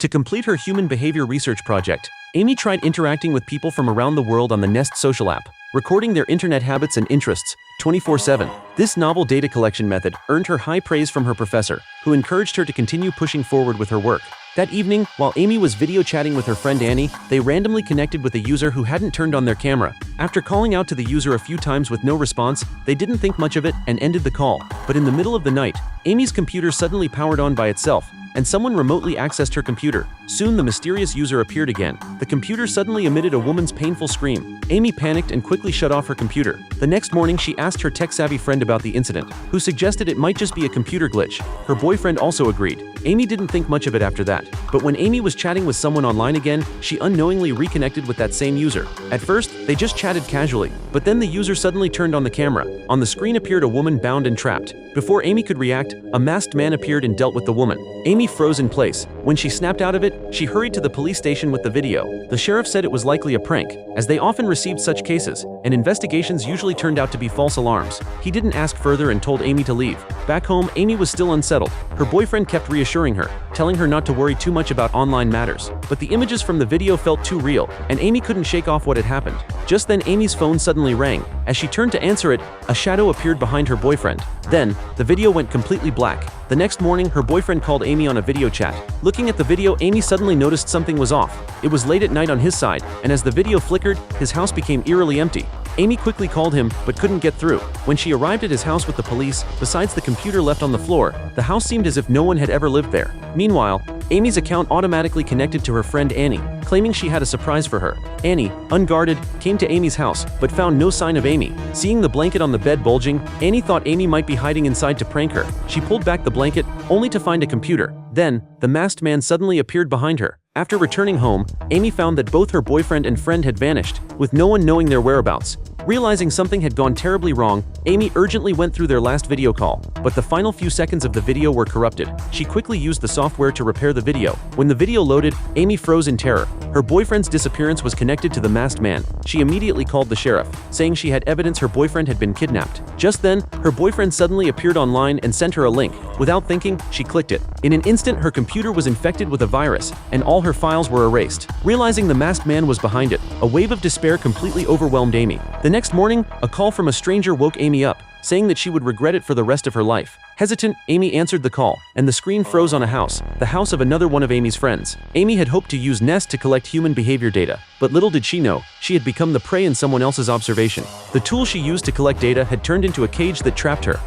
To complete her human behavior research project, Amy tried interacting with people from around the world on the Nest social app, recording their internet habits and interests 24/7. This novel data collection method earned her high praise from her professor, who encouraged her to continue pushing forward with her work. That evening, while Amy was video chatting with her friend Annie, they randomly connected with a user who hadn't turned on their camera. After calling out to the user a few times with no response, they didn't think much of it and ended the call. But in the middle of the night, Amy's computer suddenly powered on by itself, and someone remotely accessed her computer. Soon the mysterious user appeared again. The computer suddenly emitted a woman's painful scream. Amy panicked and quickly shut off her computer. The next morning she asked her tech-savvy friend about the incident, who suggested it might just be a computer glitch. Her boyfriend also agreed. Amy didn't think much of it after that. But when Amy was chatting with someone online again, she unknowingly reconnected with that same user. At first, they just chatted casually, but then the user suddenly turned on the camera. On the screen appeared a woman bound and trapped. Before Amy could react, a masked man appeared and dealt with the woman. Amy froze in place. When she snapped out of it, she hurried to the police station with the video. The sheriff said it was likely a prank, as they often received such cases, and investigations usually turned out to be false alarms. He didn't ask further and told Amy to leave. Back home, Amy was still unsettled. Her boyfriend kept reassuring her, telling her not to worry too much about online matters. But the images from the video felt too real, and Amy couldn't shake off what had happened. Just then Amy's phone suddenly rang. As she turned to answer it, a shadow appeared behind her boyfriend. Then, the video went completely black. The next morning, her boyfriend called Amy on a video chat. Looking at the video, Amy suddenly noticed something was off. It was late at night on his side, and as the video flickered, his house became eerily empty. Amy quickly called him, but couldn't get through. When she arrived at his house with the police, besides the computer left on the floor, the house seemed as if no one had ever lived there. Meanwhile, Amy's account automatically connected to her friend Annie, claiming she had a surprise for her. Annie, unguarded, came to Amy's house, but found no sign of Amy. Seeing the blanket on the bed bulging, Annie thought Amy might be hiding inside to prank her. She pulled back the blanket, only to find a computer. Then, the masked man suddenly appeared behind her. After returning home, Amy found that both her boyfriend and friend had vanished, with no one knowing their whereabouts. Realizing something had gone terribly wrong, Amy urgently went through their last video call, but the final few seconds of the video were corrupted. She quickly used the software to repair the video. When the video loaded, Amy froze in terror. Her boyfriend's disappearance was connected to the masked man. She immediately called the sheriff, saying she had evidence her boyfriend had been kidnapped. Just then, her boyfriend suddenly appeared online and sent her a link. Without thinking, she clicked it. In an instant, her computer was infected with a virus, and all her files were erased. Realizing the masked man was behind it, a wave of despair completely overwhelmed Amy. The next morning, a call from a stranger woke Amy up, saying that she would regret it for the rest of her life. Hesitant, Amy answered the call, and the screen froze on a house, the house of another one of Amy's friends. Amy had hoped to use Nest to collect human behavior data, but little did she know, she had become the prey in someone else's observation. The tool she used to collect data had turned into a cage that trapped her.